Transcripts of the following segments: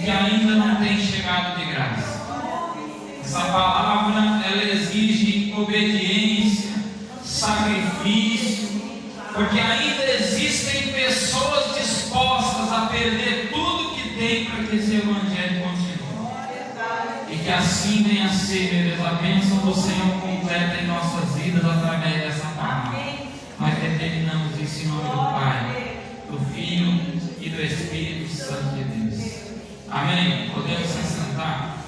que ainda não tem chegado de graça. Essa palavra, ela exige obediência, sacrifício, porque ainda existem pessoas dispostas a perder tudo que tem para que esse evangelho continue. E que assim venha a ser, meu Deus, a bênção do Senhor completa em nossas vidas através dessa palavra. Nós determinamos isso em nome do Pai, do Filho e do Espírito Santo de Deus. Amém? Podemos se sentar.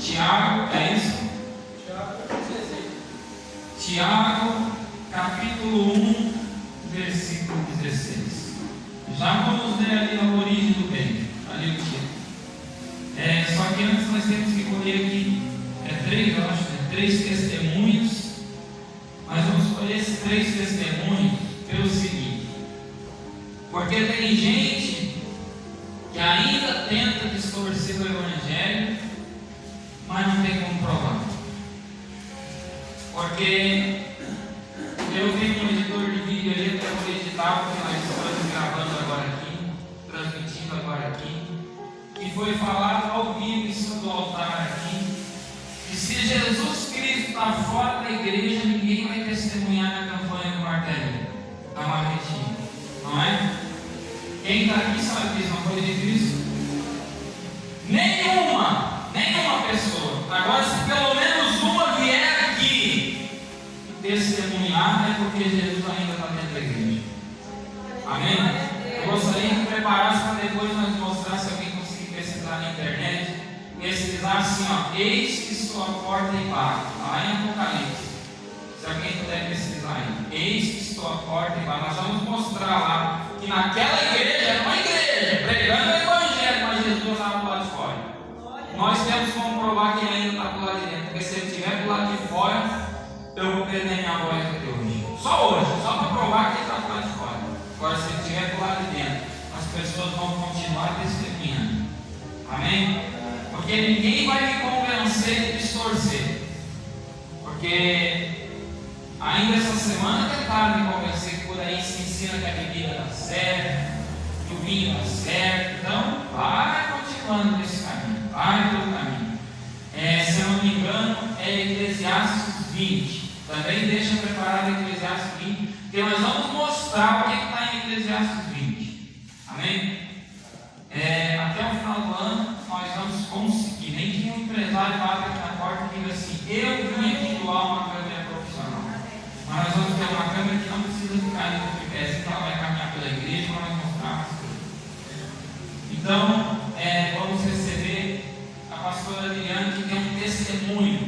Tiago, é isso? Tiago, capítulo 1, versículo 16. Já vamos ler ali a origem do bem. Ali o que? Só que antes nós temos que colher aqui três testemunhos. Nós vamos escolher esses 3 testemunhos pelo seguinte: porque tem gente que ainda tenta distorcer o evangelho, mas não tem como provar. Porque eu vi um editor de vídeo ali, até vou editar, porque nós estamos gravando agora aqui, transmitindo agora aqui, e foi falado ao vivo em cima do altar aqui, que se Jesus Cristo está fora da igreja, ninguém vai testemunhar na campanha do martelinho, da marretinha, não é? Quem está aqui sabe disso, não foi de Cristo? Nenhuma pessoa. Agora, se pelo menos uma vier aqui testemunhar, é porque Jesus ainda está dentro da igreja. Amém? Eu gostaria que preparasse para depois nós mostrar, se alguém conseguir pesquisar na internet, pesquisar assim, ó: eis que estou à porta e bato. Lá em Apocalipse. Se alguém puder pesquisar aí, eis que estou à porta e bato. Nós vamos mostrar lá que naquela igreja era uma igreja pregando o evangelho, mas Jesus estava do lado de fora. Nós temos como provar que ele ainda está do lado de dentro, porque se ele estiver do lado de fora, eu vou perder minha voz aqui hoje. Só hoje, só para provar que ele está do lado de fora. Agora, se ele estiver do lado de dentro, as pessoas vão continuar testemunhando. Amém? Porque ninguém vai me convencer de distorcer. Porque ainda essa semana tentaram me convencer que por aí se ensina que a bebida dá certo, que o vinho dá certo. Então, vai continuando nesse caminho, vai pelo caminho. Se eu não me engano, é Eclesiastes 20. Também deixa preparado Eclesiastes 20, porque nós vamos mostrar o que está em Eclesiastes 20. Amém? Até o final do ano, nós vamos conseguir. Nem que um empresário bata aqui na porta e diga assim: eu vim aqui doar uma câmera profissional. Mas nós vamos ter uma câmera que não precisa ficar ali no tripé, então ela vai caminhar pela igreja para nós mostrar as coisas. Então, vamos receber a pastora Liliane, que tem um testemunho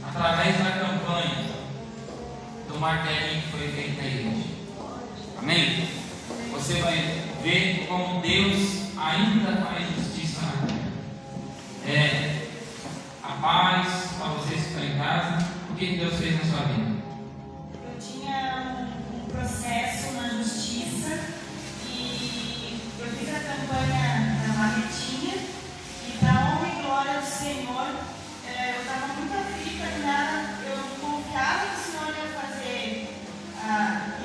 através da campanha do martelinho que foi feito na igreja. Amém? Você vai ver como Deus ainda faz justiça na terra. A paz para vocês que estão em casa. O que Deus fez na sua vida? Eu tinha um processo na justiça e eu fiz a campanha da marretinha, e para honra e glória do Senhor, eu estava muito aflita, eu confiava que o Senhor ia fazer,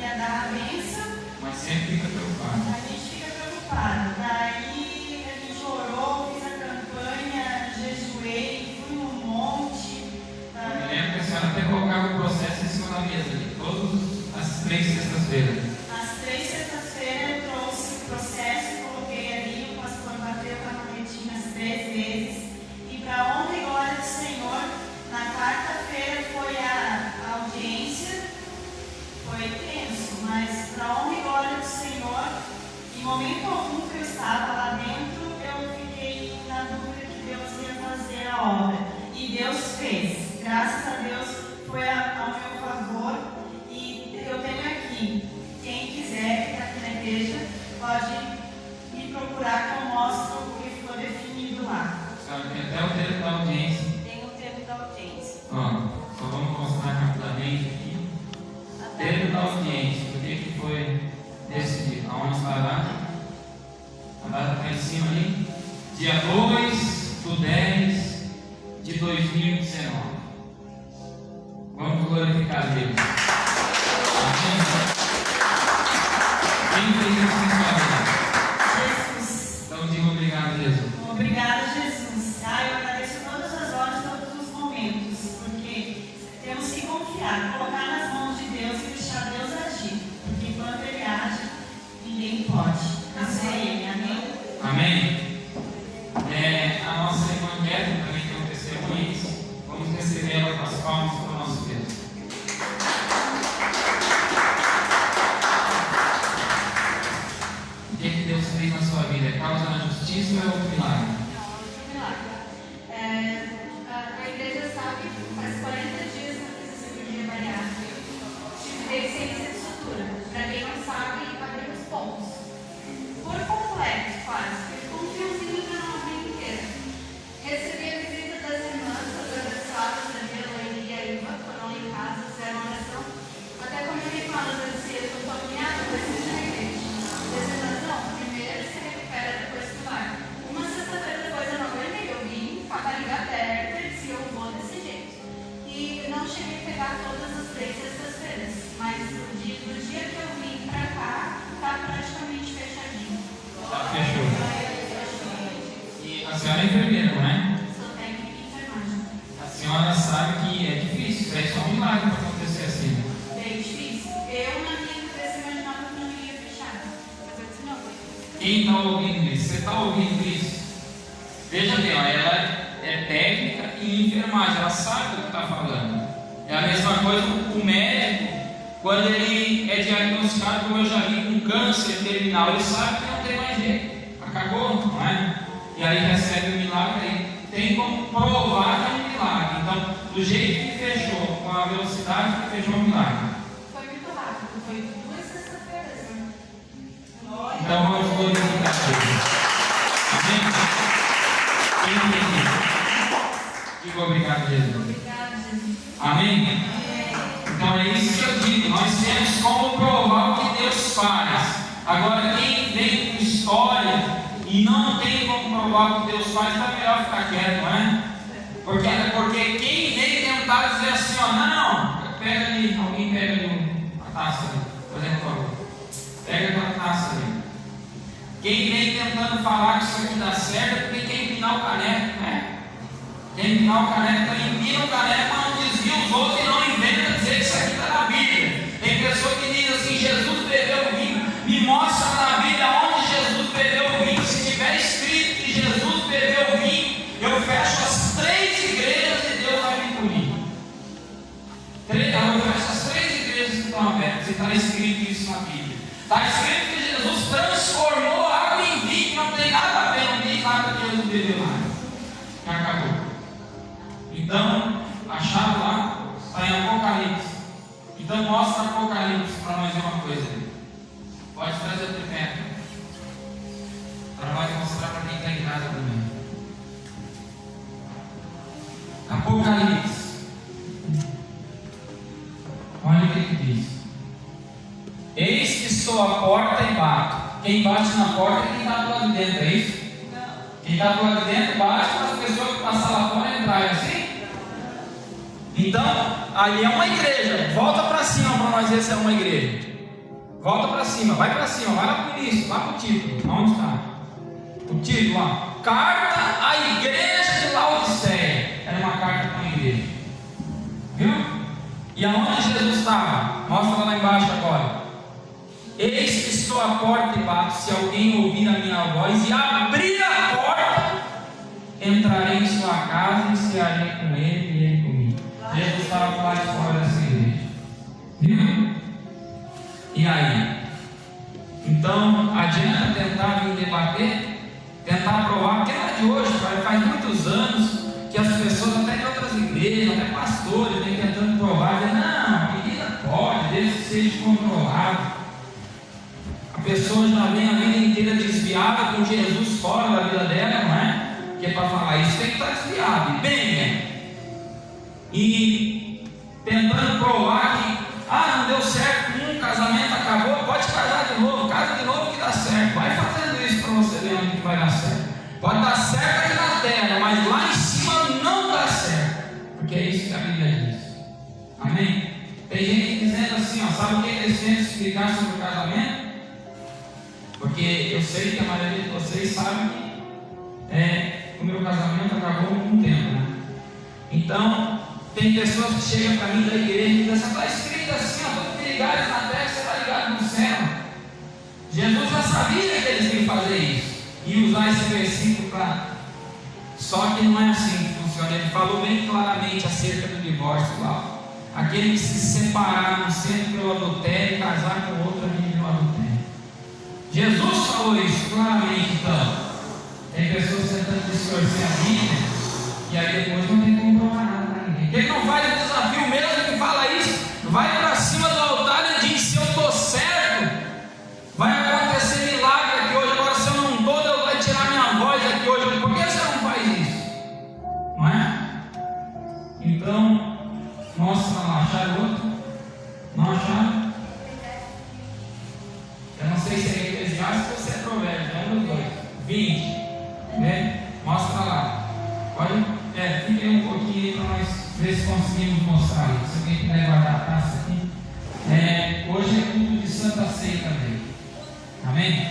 ia dar a bênção. Mas sempre fica preocupado. A gente fica preocupado. Daí a gente orou, fiz a campanha, jejuei, fui no monte. Eu me lembro que a senhora até colocava o processo em cima da mesa ali, todas as 3 sextas-feiras. As 3 sextas-feiras eu trouxe o processo, coloquei ali, o pastor bateu com a marretinha as 3 vezes. E para honra e glória do Senhor, na quarta-feira foi a audiência, foi tenso, mas para honra e glória do Senhor, em momento algum que eu estava lá dentro, eu fiquei na dúvida que Deus ia fazer a obra. E Deus fez. Graças a Deus foi ao meu favor. E eu tenho aqui, quem quiser que está aqui na igreja, pode me procurar que eu mostro o que ficou definido lá. Tem até o termo da audiência. Tem o termo da audiência. Só vamos mostrar rapidamente aqui. Termo da audiência, o que foi decidido? Aonde está a data? A data está em cima ali. Dia 2/10 de 2019. Vamos glorificar Deus. Amém? Quem fez isso em sua vida? Jesus. Então diga obrigado graças a Ele. Amém? Amém? A nossa irmã Kézia também tem um testemunho. Vamos receber ela com as palmas para o nosso Deus. O que Deus fez na sua vida? É causa da justiça ou é outro milagre? A igreja sabe que faz 40 dias que eu fiz a cirurgia bariátrica. Tive deficiência de sutura. Para quem não sabe, abrir os pontos. Por completo, quase. Ficou um fiozinho para a vida inteira. Recebi a visita das irmãs, as abençoadas, a Elaine e a Iva, foram lá em casa, fizeram oração. Até comentei com elas assim, eu estou agoniada, preciso de igreja. As irmãs, não, primeiro se recupera, depois que vai. Uma sexta-feira depois eu não aguentei, eu vim com a barriga aberta e disse, eu vou desse jeito. E não cheguei a pegar todas as 3 sextas-feiras, mas do dia que eu vim pra cá, tá praticamente fechadinho. Fechou. E a senhora é enfermeira, não é? Sou técnica de enfermagem. A senhora sabe que é difícil, é só um milagre para acontecer assim. Bem difícil. Eu, na minha cabeça, imaginava que não iria fechar. Mas eu disse, não. Quem está ouvindo isso? Você está ouvindo isso? Veja bem, ó, ela é técnica em enfermagem, ela sabe do que está falando. É a mesma coisa o médico, quando ele é diagnosticado, como eu já vi, com câncer terminal, ele sabe que não tem mais jeito, acabou, não é? E aí recebe o milagre, aí tem como provar que é um milagre. Então, do jeito que fechou, com a velocidade que fechou o milagre. Foi muito rápido, foi 2 sextas-feiras, né? Então vamos glorificar a Deus. Amém? Quem entende? Diga obrigado, Jesus. Obrigada, Jesus. Amém? Então é isso que eu digo. Nós temos como provar o que Deus faz. Agora, quem vem com história e não tem como provar o que Deus faz, está melhor ficar quieto, não é? Porque quem vem tentar dizer assim, ó, não, pega ali, alguém pega ali uma taça ali, por exemplo, pega aquela taça ali. Quem vem tentando falar que isso aqui dá certo é porque quer empinar o caneco, né? Quer empinar o caneco, então empina o caneco, mas não desvia os outros e não inventa dizer que isso aqui está na Bíblia. Tem pessoa que diz assim, Jesus bebeu vinho, me mostra na Bíblia onde Jesus bebeu vinho. Se tiver escrito que Jesus bebeu vinho, eu fecho as 3 igrejas e Deus vai me punir. Eu fecho as 3 igrejas que estão abertas e está escrito isso na Bíblia. Está escrito que Jesus transformou água em vinho, não tem nada a ver, não tem nada que Jesus bebeu lá. Já acabou. Então, a chave lá está em Apocalipse. Então, mostra Apocalipse para nós ver uma coisa. Pode trazer o tripé para nós mostrar para quem está em casa também. Apocalipse. Olha o que diz. Eis que estou à porta e bato. Quem bate na porta é quem está do lado de dentro, é isso? Quem está do lado de dentro bate para as pessoas que passam lá fora entrarem, assim? Então, ali é uma igreja. Volta para cima para nós ver se é uma igreja. Volta para cima, vai para cima, vai lá para o início, lá para o título. Onde está? O título lá. Carta à igreja de Laodiceia. Era uma carta para uma igreja. Viu? E aonde Jesus estava? Mostra lá embaixo agora. Eis que estou à porta e bato. Se alguém ouvir a minha voz e abrir a porta, entrarei em sua casa e cearei com ele e ele comigo. Jesus estava lá de fora dessa igreja. Viu? E aí? Então, adianta tentar vir debater, tentar provar, porque não é de hoje, faz muitos anos que as pessoas, até em outras igrejas, até pastores, vêm tentando provar, dizem, não, a menina pode, desde que seja comprovado. A pessoa já vem a vida inteira desviada com Jesus fora da vida dela, não é? Que é para falar isso, tem que estar desviado, e bem, né? E tentando provar que, não deu certo, um casamento acabou, pode casar de novo, casa de novo que dá certo. Vai fazendo isso para você ver onde vai dar certo. Pode dar certo aqui na terra, mas lá em cima não dá certo, porque é isso que a Bíblia diz. Amém? Tem gente dizendo assim, sabe o que eles tentam explicar sobre o casamento? Porque eu sei que a maioria de vocês sabe que o meu casamento acabou com um tempo, né? Então, tem pessoas que chegam para mim da igreja e dizem assim, está escrito assim, todos que ligares na terra será ligado no céu. Jesus já sabia que eles iam usar esse versículo para... Só que não é assim que funciona. Ele falou bem claramente acerca do divórcio lá. Aquele que se separar não sendo pelo adultério e casar com outra vive no adultério. Jesus falou isso claramente. Então, tem pessoas tentando distorcer a Bíblia e aí depois não tem como provar nada para ninguém. Ele não faz o desafio mesmo que fala isso. Vai para cima do altar e diz: se eu estou certo, vai acontecer milagre aqui hoje. Agora, se eu não estou, Deus vai tirar minha voz aqui hoje. Por que você não faz isso? Não é? Então, mostra lá. Acharam outro? Não acharam? Eu não sei se é Eclesiastes ou se é Provérbios. É um dos dois. 20. Né? Mostra lá. Pode? Fica aí um pouquinho aí para nós ver se conseguimos mostrar isso. Se alguém puder guardar a taça aqui. Hoje é culto de Santa Ceia também. Amém?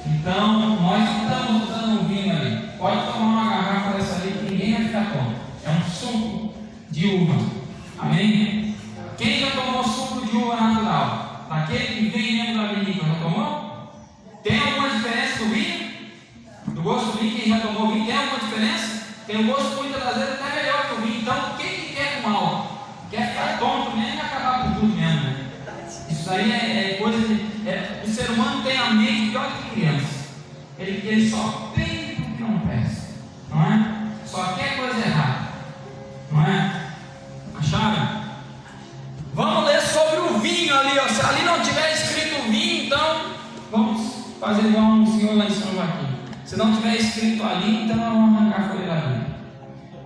Então, nós não estamos usando um vinho ali. Pode tomar uma garrafa dessa ali que ninguém vai ficar com. É um suco de uva. Amém? Quem já tomou suco de uva natural? Daquele que vem dentro da vinícola, já tomou? Tem alguma diferença do vinho? Do gosto do vinho? Quem já tomou vinho, tem alguma diferença? Tem um gosto muitas das vezes até melhor que o vinho. Então, quem que quer com álcool? Quer ficar tonto mesmo e acabar com tudo mesmo, né? Isso aí é coisa de... o ser humano tem a mente pior que criança. Ele só tem o que não presta, não é? Só quer coisa errada, não é? Acharam? Vamos ler sobre o vinho ali, ó. Se ali não tiver escrito vinho, então vamos fazer igual um senhor lá em São Joaquim. Se não tiver escrito ali, então vamos arrancar a folha da Bíblia.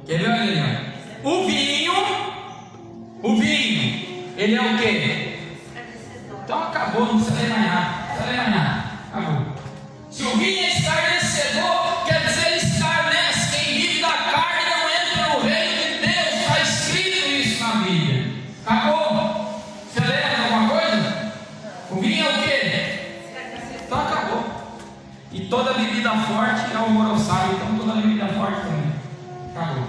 Quer ver, olha? O vinho, ele é o quê? Então acabou, não precisa ler mais nada. Acabou. Se o vinho é escarnecedor, quer dizer ele escarnece. Quem vive da carne não entra no reino de Deus. Está escrito isso na Bíblia. Acabou. Você lembra alguma coisa? O vinho é o quê? Então acabou. E toda bebida forte é alvoroçada. Então toda bebida forte também. Acabou.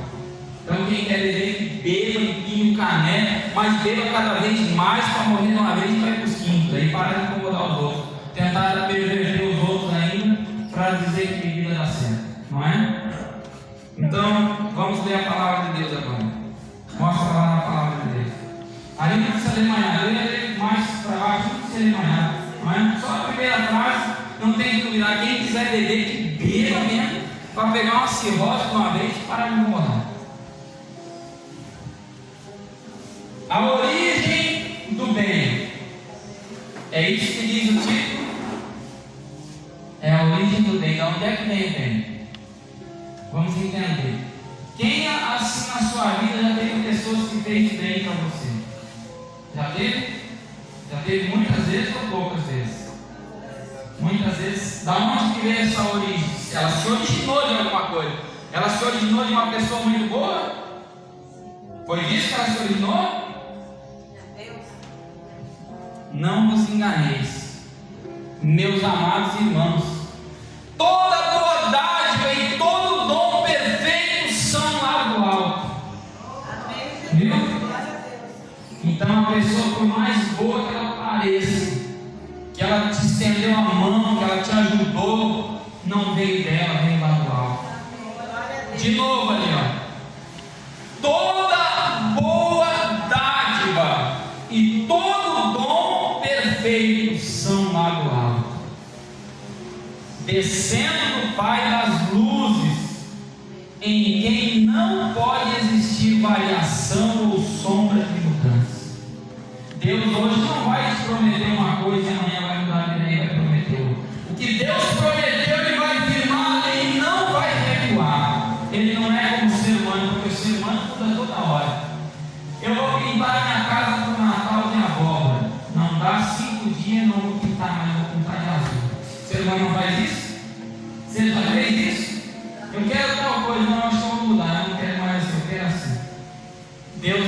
Então quem quer beber, que beba, empinhe o cané, mas beba cada vez mais para morrer de uma vez e vai para os quintos. Aí para de incomodar os outros. Tentar perverter os outros ainda para dizer que bebida dá certo. Não é? Então vamos ler a palavra de Deus agora. Mostra lá na palavra de Deus. Aí não precisa ler mais nada. Ler mais para baixo, não precisa ler mais nada. Não é? Só a primeira frase, não tem que duvidar. Quem quiser beber, que beba mesmo, para pegar uma cirrose de uma vez e parar de incomodar. A origem do bem. É isso que diz o título. É a origem do bem. De onde é que vem o bem? Vamos entender. Quem assim na sua vida já teve pessoas que fez bem para você? Já teve? Já teve muitas vezes ou poucas vezes? Muitas vezes. Da onde que veio essa origem? Ela se originou de alguma coisa. Ela se originou de uma pessoa muito boa? Foi disso que ela se originou? Não vos enganeis, meus amados irmãos. Toda boa dádiva e todo dom perfeito são lá do alto. Viu? Então a pessoa, por mais boa que ela pareça, que ela te estendeu a mão, que ela te ajudou, não veio dela, veio lá do alto. De novo ali, ó. Toda boa dádiva e todo dom perfeito são lá do alto, descendo do Pai das luzes, em quem não pode existir variação ou sombra de mudança. Deus hoje não vai te prometer uma coisa e amanhã vai mudar e nem vai prometer outra. O que Deus prometeu, Ele vai firmar e não vai recuar. Ele não é como o ser humano, porque o ser humano muda toda hora. Eu vou pintar a minha casa para o Natal de abóbora. Não dá 5 dias, não vou pintar mais, vou pintar de azul. O ser humano não faz isso? Você já fez isso? Eu quero tal coisa, não, acho que eu vou mudar, eu não quero mais assim, eu quero assim. Deus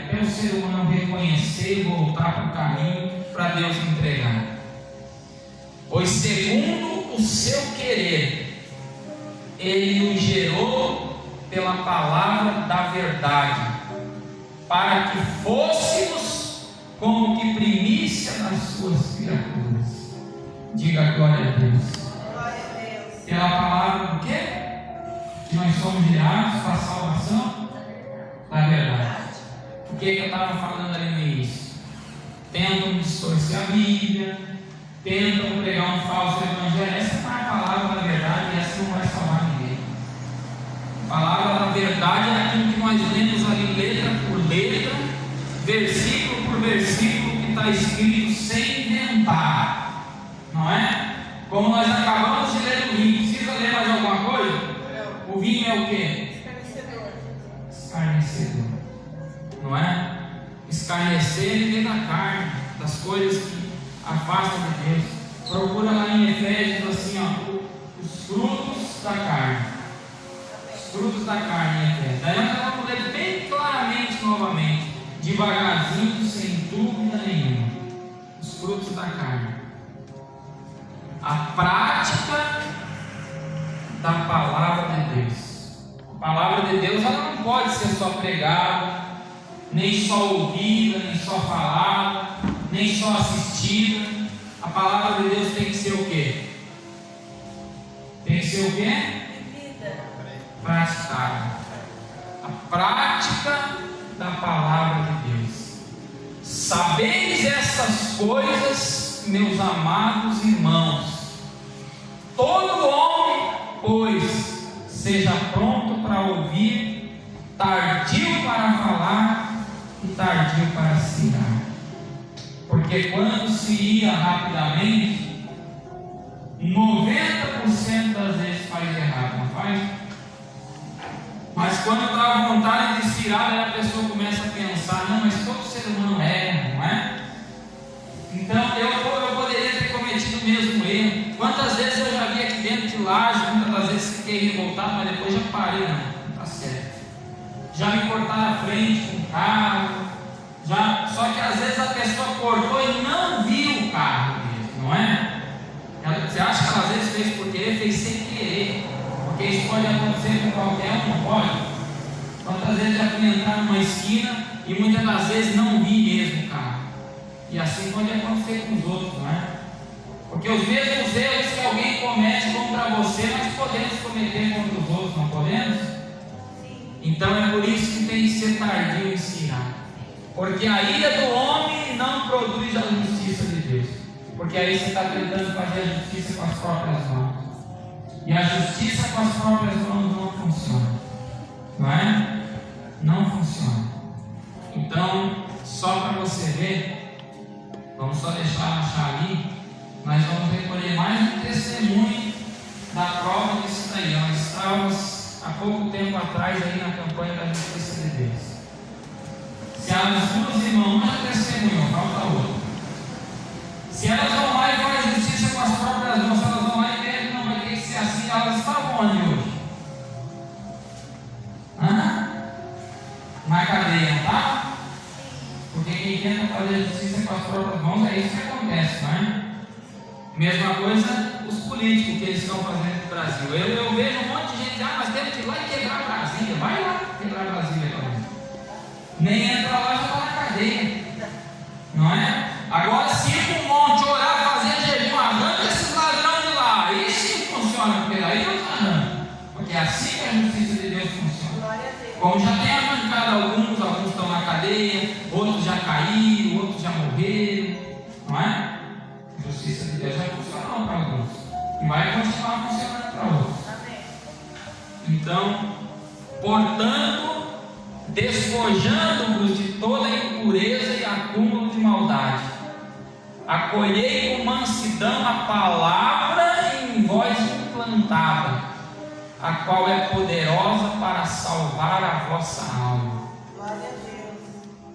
até o ser humano reconhecer e voltar para o caminho para Deus entregar. Pois segundo o seu querer, Ele nos gerou pela palavra da verdade, para que fôssemos como que primícia das suas criaturas. Diga glória a Deus. Glória a Deus. Pela palavra do quê? Que nós somos gerados para a salvação da verdade. O que eu estava falando ali no início? Tentam distorcer a Bíblia, tentam pregar um falso evangelho. Essa não é a palavra da verdade e essa não vai salvar ninguém. A palavra da verdade é aquilo que nós lemos ali, letra por letra, versículo por versículo, que está escrito sem inventar, não é? Como nós acabamos de ler no vinho. Precisa ler mais alguma coisa? O vinho é o quê? Escarnecedor, não é? Escarnecer e viver da carne, das coisas que afastam de Deus. Procura lá em Efésios assim, ó, os frutos da carne. Os frutos da carne em Efésios. Daí nós vamos ler bem claramente novamente, devagarzinho, sem dúvida nenhuma. Os frutos da carne. A prática da palavra de Deus. A palavra de Deus, ela não pode ser só pregada, nem só ouvida, nem só falada, nem só assistida. A palavra de Deus tem que ser o quê? Tem que ser o quê? Praticada. A prática da palavra de Deus. Sabeis essas coisas, meus amados irmãos. Todo homem, pois, seja pronto para ouvir, tardio para falar e tardio para se irar. Porque quando se ira rapidamente, 90% das vezes faz errado, não faz? Mas quando dá a vontade de se irar, aí a pessoa começa a pensar, não, mas todo ser humano erra, não é? Então eu poderia ter cometido o mesmo erro. Quantas vezes eu já vi aqui dentro de laje, muitas das vezes fiquei revoltado, mas depois já parei, não está certo. Já me cortaram a frente com o carro, só que às vezes a pessoa cortou e não viu o carro mesmo, não é? Você acha que ela às vezes fez por querer, fez sem querer, porque isso pode acontecer com qualquer um, não pode? Quantas vezes já fui entrar numa esquina e muitas das vezes não vi mesmo o carro, e assim pode acontecer com os outros, não é? Porque os mesmos erros que alguém comete contra você, nós podemos cometer contra os outros, não podemos? Então é por isso que tem que ser tardio em se irar. Porque a ira do homem não produz a justiça de Deus. Porque aí você está tentando fazer a justiça com as próprias mãos. E a justiça com as próprias mãos não funciona. Não é? Não funciona. Então, só para você ver, vamos só deixar achar ali, nós vamos recolher mais um testemunho da prova disso daí. Nós estávamos há pouco tempo atrás aí na campanha da justiça de Deus. Se as duas irmãs já testemunham, falta outra. Se elas vão lá e fazem justiça com as próprias mãos, se elas vão lá e veem que não vai ter que ser assim, elas estavam onde hoje? Na cadeia, não tá? Porque quem tenta fazer justiça com as próprias mãos, é isso que acontece, não é? Mesma coisa os políticos que eles estão fazendo no Brasil. Eu vejo um monte de gente, mas temos que ir lá e quebrar Brasília. Vai lá quebrar Brasília também. Nem entra lá, já está na cadeia. Não é? Agora, se ir para um monte, orar, fazer jejum, arranca esses ladrões de lá. Isso funciona, porque aí Deus arranca. Porque é assim que a justiça de Deus funciona. Como já tem arrancado alguns estão na cadeia, outros já caíram, outros já morreram. Não é? A justiça de Deus já funcionou para alguns. E vai continuar funcionando para outros. Então, portanto, despojando-vos de toda impureza e acúmulo de maldade, acolhei com mansidão a palavra em vós implantada, a qual é poderosa para salvar a vossa alma.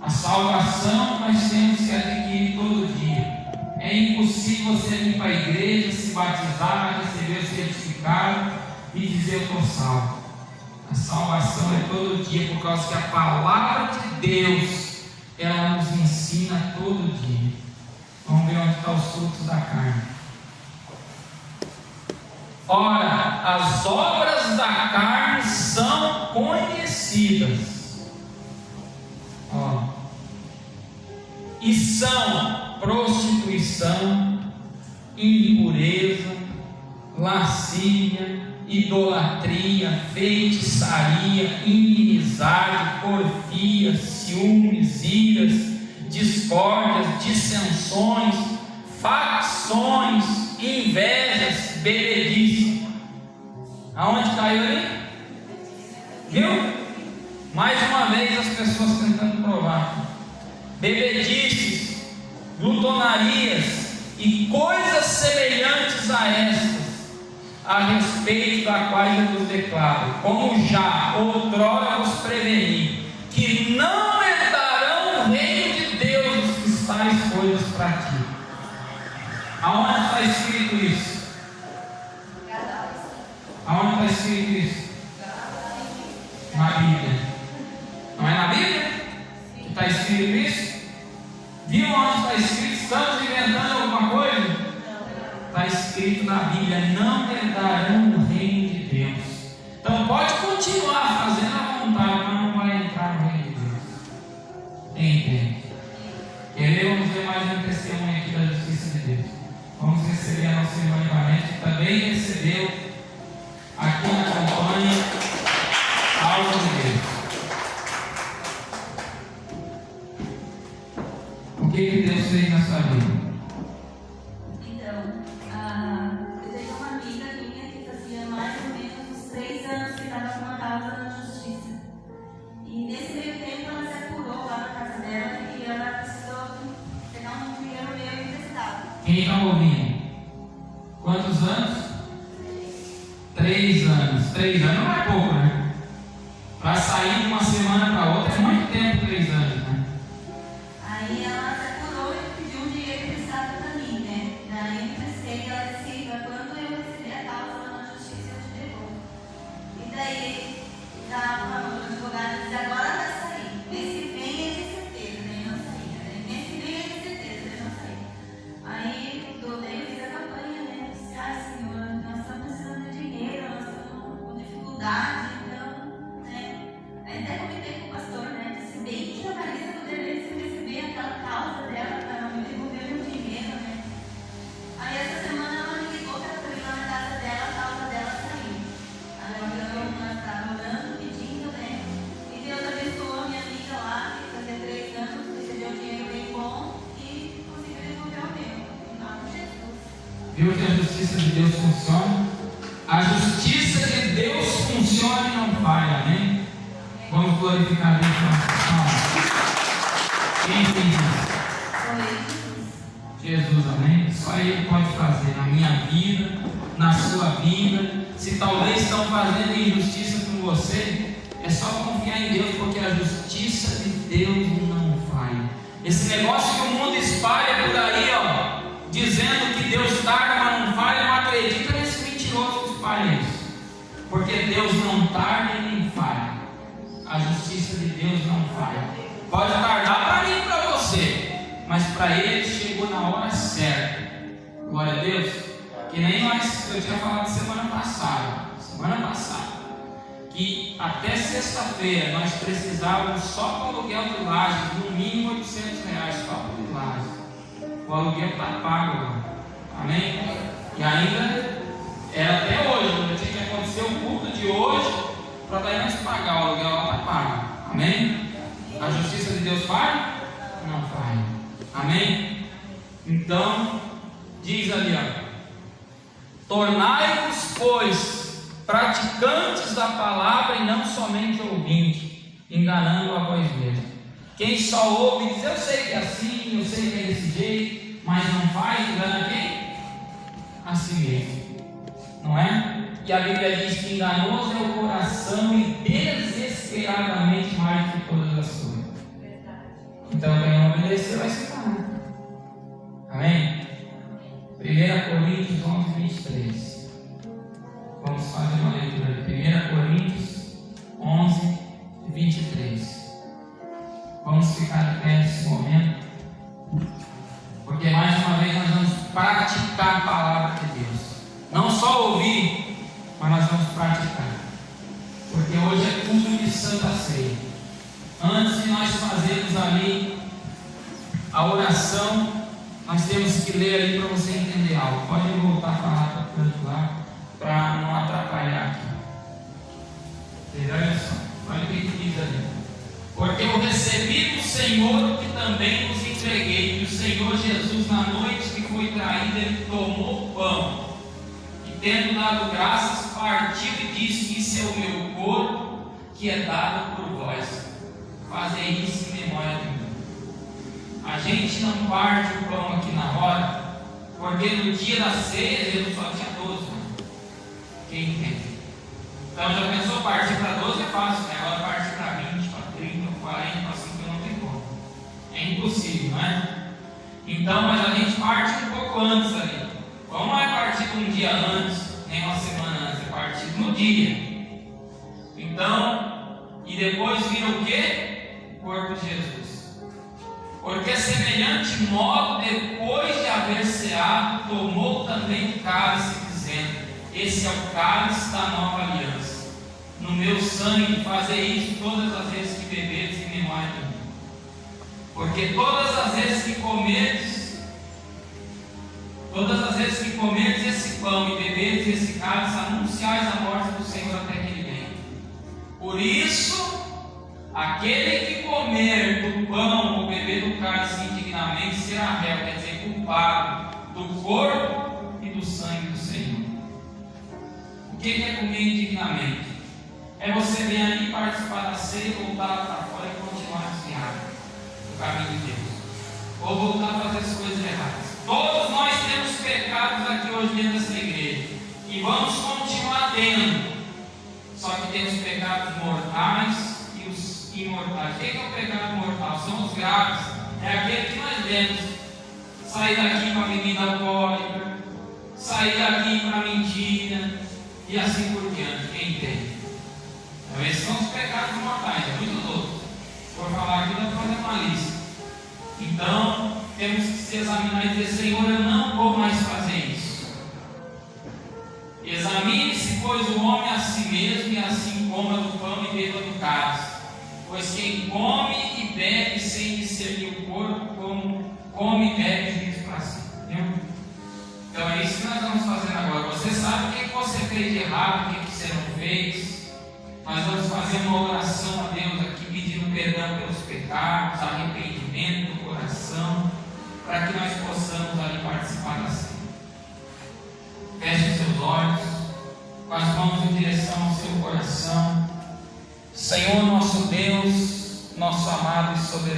A salvação nós temos que adquirir todo dia. É impossível você vir para a igreja, se batizar, receber o certificado e dizer eu estou salvo. A salvação é todo dia, por causa que a palavra de Deus ela nos ensina todo dia. Vamos ver onde estão os frutos da carne. Ora, as obras da carne são conhecidas. E são prostituição, impureza, lascívia, idolatria, feitiçaria, inimizade, porfia, ciúmes, iras, discórdias, dissensões, facções, invejas, bebedice. Aonde caiu aí? Viu? Mais uma vez as pessoas tentando provar. Bebedices, glutonarias e coisas semelhantes a estas, a respeito da qual eu vos declaro, como já outrora vos preveni, que não herdarão o reino de Deus os que tais coisas praticam. Aonde está escrito isso? Aonde está escrito isso? Na Bíblia. Não é na Bíblia que está escrito isso? Viu onde está escrito? Estamos inventando alguma coisa? Está escrito na Bíblia: não herdarão o reino de Deus. Então pode continuar fazendo a vontade, mas não vai entrar no reino de Deus. Entende? Queremos ver mais um testemunho aqui da justiça de Deus. Vamos receber a nossa irmã Ivanete, que também recebeu aqui na campanha algo de Deus. O que Deus fez na sua vida? Eu tenho uma amiga minha que fazia mais ou menos uns 3 anos que estava com uma causa na justiça. E nesse meio tempo ela se apurou lá na casa dela e ela precisou pegar um dinheiro meu emprestado. Quem está ouvindo? Quantos anos? 3 anos. 3 anos não é pouco, né? Para sair de uma semana para outra é muito tempo, 3 anos, né? Aí ela se apurou e pediu um dinheiro emprestado para mim, né? Daí eu emprestei e ela disse: quando eu receber a causa lá na justiça eu te devolvo. E daí o advogado disse: agora vai sair. Mês que vem é de certeza, né? Não saía. Mês que vem é de certeza, né? Não saía. Aí eu fiz a campanha, né? Disse: Senhor, nós estamos precisando de dinheiro, nós estamos com dificuldade, então, né? Aí até comentei com o pastor, né? Disse: bem que a Marisa poderia receber aquela causa dela para me devolver o dinheiro, né? Aí essa semana ela me ligou para ir lá na casa dela, a causa dela saiu. Aí ela estava orando, pedindo, né? E Deus abençoou a minha amiga lá, que fazia 3 anos, recebeu um dinheiro bem bom e conseguiu devolver o meu. Em nome de Jesus. Viu que a justiça de Deus funciona? A justiça de Deus funciona e não falha, amém? Vamos glorificar a Deus com a nossa. Quem fez isso? Foi Jesus, amém? Só Ele pode fazer na minha vida, na sua vida. Se talvez estão fazendo injustiça com você, é só confiar em Deus, porque a justiça de Deus não falha. Esse negócio que o mundo espalha por aí, ó, dizendo que Deus tarda, mas não falha, não acredita nesse mentiroso que espalha isso. Porque Deus não tarda e nem falha. A justiça de Deus não falha. Pode tardar para mim e para você, mas para Ele chegou na hora certa. Glória a Deus. Que nem nós, eu tinha falado semana passada, que até sexta-feira nós precisávamos só para o aluguel de lajes, no mínimo R$800 só para o lajes. O aluguel está pago, amém? E ainda era até hoje, ainda tinha que acontecer o culto de hoje para daí nós pagar, o aluguel lá está pago, amém? A justiça de Deus falha? Não falha, amém? Então, diz ali, ó: tornai-vos, pois, praticantes da palavra e não somente ouvintes, enganando a vós mesmos. Quem só ouve diz: eu sei que é assim, eu sei que é desse jeito, mas não faz, engana quem? A si mesmo, não é? E a Bíblia diz que enganoso é o coração e desesperadamente mais do que todas as coisas. Então quem não obedecer vai se enganar. Amém? 1 Coríntios 11, 23. Vamos fazer uma leitura de 1 Coríntios 11, 23. Vamos ficar de pé. esse momento, porque mais uma vez nós vamos praticar a palavra de Deus. Não só ouvir, mas nós vamos praticar. Porque hoje é culto de Santa Ceia. Antes de nós fazermos ali a oração, nós temos que ler ali para você entender algo. Pode voltar para lá, para o canto lá, para não atrapalhar aqui. Olha só, olha o que diz ali. Porque eu recebi do Senhor o que também vos entreguei, que o Senhor Jesus, na noite que foi traído, ele tomou o pão, e tendo dado graças, partiu e disse: isso é o meu corpo, que é dado por vós. Fazei isso em memória de mim. A gente não parte o pão aqui na hora, porque no dia da ceia Jesus só tinha 12. Quem entende? Então já pensou, partir para 12 é fácil, né? Agora partir para 20, para 30, para 40, para 50 não tem como. É impossível, não é? Então, mas a gente parte um pouco antes ali. Como não é partido um dia antes, nem uma semana antes, é partido no dia. Então, e depois vira o quê? O corpo de Jesus. Porque semelhante modo, depois de haver ceado, tomou também o cálice, dizendo: esse é o cálice da nova aliança, no meu sangue. Fazei isso todas as vezes que bebedes em memória de mim. Porque todas as vezes que comerdes esse pão e bebedes esse cálice, anunciais a morte do Senhor até que ele venha. Por isso, aquele que comer do pão ou beber do cálice indignamente será réu, quer dizer, culpado do corpo e do sangue do Senhor. O que é comer indignamente? É você vir ali participar da ceia, voltar lá para fora e continuar desviado do caminho de Deus, ou voltar a fazer as coisas erradas. Todos nós temos pecados aqui hoje dentro dessa igreja, e vamos continuar tendo, só que temos pecados mortais e os imortais. O que é o pecado mortal? São os graves, é aquele que nós vemos: sair daqui para bebida alcoólica, sair daqui para mentira, e assim por diante. Quem entende? Então, esses são os pecados mortais, é muito louco. Por falar aqui, dá para fazer uma lista. Então, temos que se examinar e dizer: Senhor, eu não vou mais fazer isso. Examine-se, pois, o homem a si mesmo, e assim coma do pão e beba do cálice. Pois quem come e bebe sem discernir o corpo, como come e bebe juízo para si. Entendeu? Então é isso que nós vamos fazendo agora. Você sabe o que você fez de errado, o que você não fez. Nós vamos fazer uma oração a Deus aqui, pedindo perdão pelos pecados, arrependimento do coração, para que nós possamos ali participar da ceia. Feche os seus olhos, com as mãos em direção ao seu coração. Senhor, nosso Deus, nosso amado e soberano.